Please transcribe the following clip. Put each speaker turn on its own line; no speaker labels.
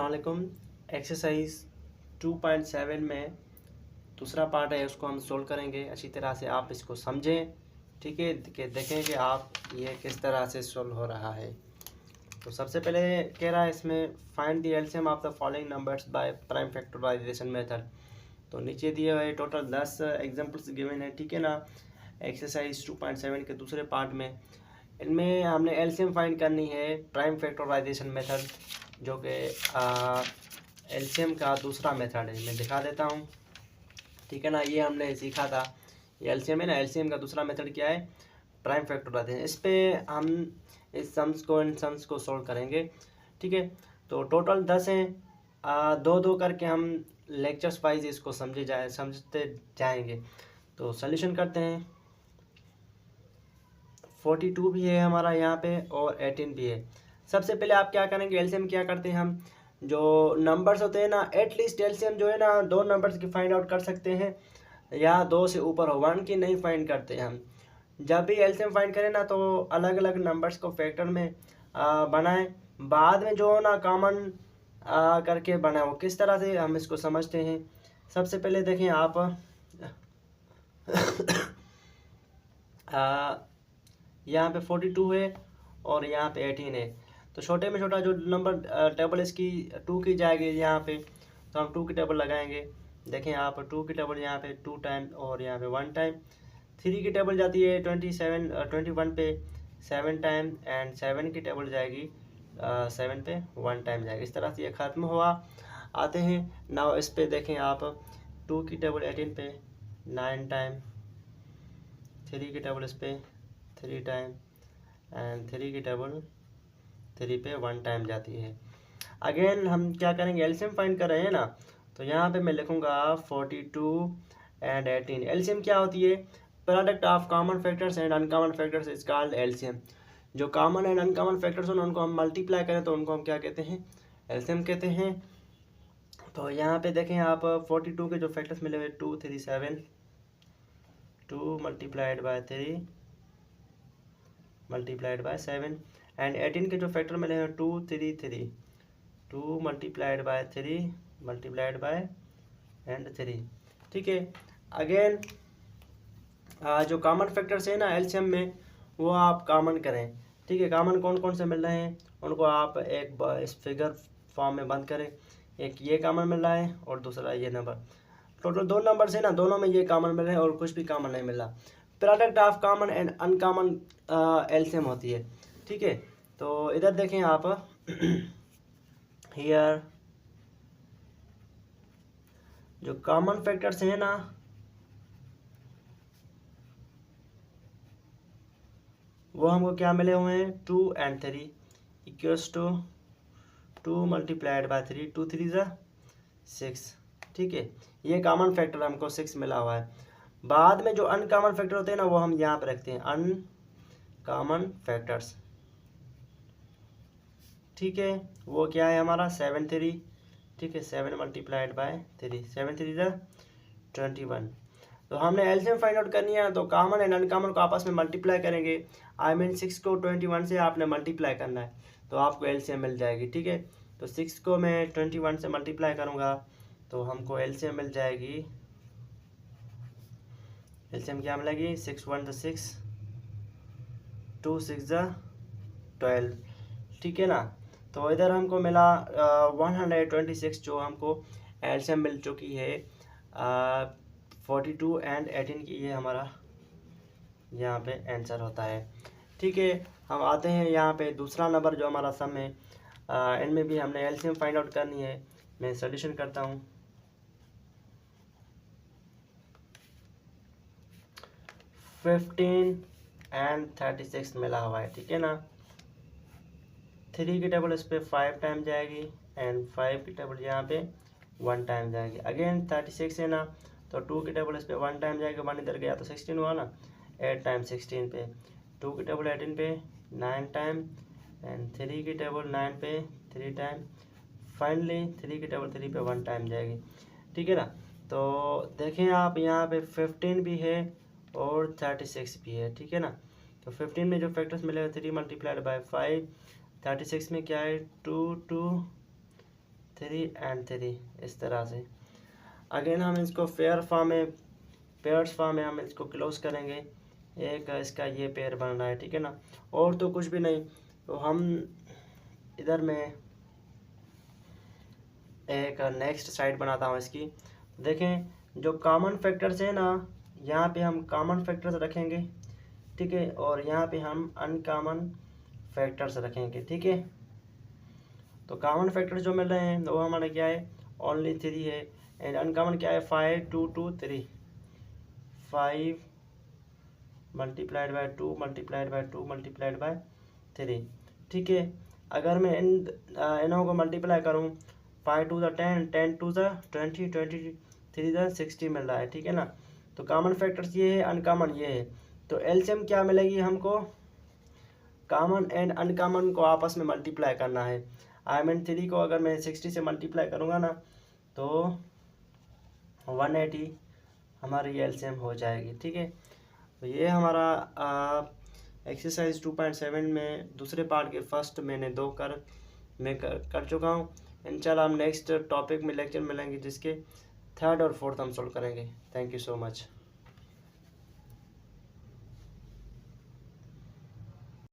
अस्सलामुअलैकुम। एक्सरसाइज 2.7 में दूसरा पार्ट है, उसको हम सोल्व करेंगे। अच्छी तरह से आप इसको समझें, ठीक है, कि देखें कि आप ये किस तरह से सोल्व हो रहा है। तो सबसे पहले कह रहा है इसमें find the LCM of the following numbers by prime factorisation method. तो नीचे दिए हुए टोटल 10 एग्जांपल्स गिवन है, ठीक है ना, एक्सरसाइज 2.7 के दूसरे पार्ट में। इनमें हमने एलसीएम फाइंड करनी है प्राइम फैक्टराइजेशन मेथड, जो कि एलसीएम का दूसरा मेथड है। मैं दिखा देता हूँ, ठीक है ना। ये हमने सीखा था, ये एलसीएम है ना। एलसीएम का दूसरा मेथड क्या है? Prime factorisation. इस पे हम इस सम्स को, इन सम्स को सोल्व करेंगे, ठीक है। तो टोटल 10 हैं, दो दो करके हम लेक्चर्स वाइज इसको समझते जाएंगे। तो सॉल्यूशन करते हैं। 42 भी है हमारा यहाँ पे और 18 भी है। सबसे पहले आप क्या करेंगे, एलसीएम क्या करते हैं हम, जो नंबर्स होते हैं ना, एटलीस्ट एलसीएम जो है ना, दो नंबर्स की फाइंड आउट कर सकते हैं, या दो से ऊपर हो, वन की नहीं फाइंड करते हैं हम। जब भी एलसीएम फाइंड करें ना, तो अलग अलग नंबर्स को फैक्टर में बनाएं, बाद में जो ना कॉमन करके बनाए। वो किस तरह से हम इसको समझते हैं। सबसे पहले देखें आप यहाँ पे 42 है और यहाँ पे 18 है। तो छोटे में छोटा जो नंबर टेबल इसकी 2 की जाएगी यहाँ पे, तो हम 2 की टेबल लगाएंगे। देखें आप 2 की टेबल यहाँ पे 2 टाइम और यहाँ पे 1 टाइम। 3 की टेबल जाती है 21 पे 7 टाइम, एंड 7 की टेबल जाएगी 7 पे 1 टाइम जाएगी। इस तरह से ये ख़त्म हुआ। आते हैं नाउ इस पे, देखें आप 2 की टेबल 18 पे 9 टाइम, 3 की टेबल इस पे 3 टाइम, एंड 3 की टेबल 3 पे 1 टाइम जाती है। अगेन हम क्या करेंगे, एलसीएम फाइंड कर रहे हैं ना, तो यहाँ पे मैं लिखूँगा 42 एंड 18। एलसीएम क्या होती है? Product of common factors and uncommon factors is called LCM. जो कॉमन एंड अनकॉमन फैक्टर्स हैं उनको हम मल्टीप्लाई करें तो उनको हम क्या कहते हैं? एलसीएम कहते हैं। तो यहाँ पे देखें आप 42 के जो फैक्टर्स मिले हुए 2 3 7, 2 multiplied by 3 multiplied by 7, and 18 के जो फैक्टर मिले हैं 2 3 3, 2 multiplied by 3 multiplied by and 3, ठीक है। अगेन जो कॉमन फैक्टर्स है ना एलसीएम में, वो आप कॉमन करें, ठीक है। कॉमन कौन कौन से मिल रहे हैं उनको आप एक इस फिगर फॉर्म में बंद करें। एक ये कॉमन मिल रहा है और दूसरा ये नंबर। टोटल दो नंबर्स है ना, दोनों में ये कॉमन मिल रहे हैं और कुछ भी कॉमन नहीं मिल रहा। Product of common and uncommon LCM होती है, ठीक है। तो इधर देखें आप हियर जो कॉमन फैक्टर्स हैं ना, वो हमको क्या मिले हुए हैं 2 and 3 equals to 2 multiplied by 3, 2 3 ज़ा 6, ठीक है। ये कॉमन फैक्टर हमको 6 मिला हुआ है। बाद में जो अनकॉमन फैक्टर होते हैं ना, वो हम यहाँ पे रखते हैं अनकॉमन फैक्टर्स, ठीक है। वो क्या है हमारा 7 3, ठीक है। 7 मल्टीप्लाइड बाय 3, 7 3 ज़ा 21। तो हमने एलसीएम फाइंड आउट करनी है, तो कॉमन एंड अनकॉमन को आपस में मल्टीप्लाई करेंगे। आई मीन 6 को 21 से आपने मल्टीप्लाई करना है, तो आपको एलसीएम मिल जाएगी, ठीक है। तो 6 को मैं 21 से मल्टीप्लाई करूँगा तो हमको एलसीएम मिल जाएगी। एलसीएम क्या मिलेगी? 6 1 ज़ा 6, 2 6 ज़ा 12, ठीक है ना। तो इधर हमको मिला 126, जो हमको एलसीएम मिल चुकी है 42 एंड 18 की। ये हमारा यहाँ पे आंसर होता है, ठीक है। हम आते हैं यहाँ पे दूसरा नंबर जो हमारा सम है, इनमें भी हमने एलसीएम फाइंड आउट करनी है। मैं सॉल्यूशन करता हूँ। फिफ्टीन एंड 36 मिला हुआ है, ठीक है ना। 3 की टेबल इस पे 5 टाइम जाएगी, एंड 5 की टेबल यहाँ पे 1 टाइम जाएगी। अगेन 36 है ना, तो 2 की टेबल इस पे 1 टाइम जाएगी, 1 इधर गया तो 16 हुआ ना, 8 टाइम 16 पे। 2 की टेबल 18 पे 9 टाइम, एंड 3 की टेबल 9 पे 3 टाइम। फाइनली 3 की टेबल 3 पे 1 टाइम जाएगी, ठीक है ना। तो देखें आप यहाँ पे 15 भी है और 36 भी है, ठीक है ना। तो 15 में जो फैक्टर्स मिलेगा 3 मल्टीप्लाइड बाय 5, 36 में क्या है 2 2 3 एंड 3 इस तरह से। अगेन हम इसको पेयर्स फॉर्म में हम इसको क्लोज करेंगे। एक इसका ये पेयर बन रहा है, ठीक है ना, और तो कुछ भी नहीं। तो हम इधर में एक नेक्स्ट साइड बनाता हूँ इसकी। देखें जो कॉमन फैक्टर्स है ना, यहाँ पे हम कॉमन फैक्टर्स रखेंगे, ठीक है, और यहाँ पे हम अनकॉमन फैक्टर्स रखेंगे, ठीक है। तो कॉमन फैक्टर्स जो मिल रहे हैं वो हमारा क्या है, ओनली 3 है। एंड अनकॉमन क्या है, 5 2 2 3, 5 multiplied by 2 multiplied bye 2 multiplied by 3, ठीक है। अगर मैं इनों को मल्टीप्लाई करूँ, 5 2 10, 10 2 20, 23 60 मिल रहा है, ठीक है ना। तो कॉमन फैक्टर्स ये है, अनकॉमन ये है। तो एलसीएम क्या मिलेगी हमको, कॉमन एंड अनकॉमन को आपस में मल्टीप्लाई करना है। आई मीन 3 को अगर मैं 60 से मल्टीप्लाई करूँगा ना तो 180 हमारी एलसीएम हो जाएगी, ठीक है। तो ये हमारा एक्सरसाइज 2.7 में दूसरे पार्ट के फर्स्ट मैंने 2 मैं कर चुका हूँ। इंशाल्लाह हम नेक्स्ट टॉपिक में लेक्चर मिलेंगे जिसके थर्ड और फोर्थ हम सोल्व करेंगे। Thank you so much.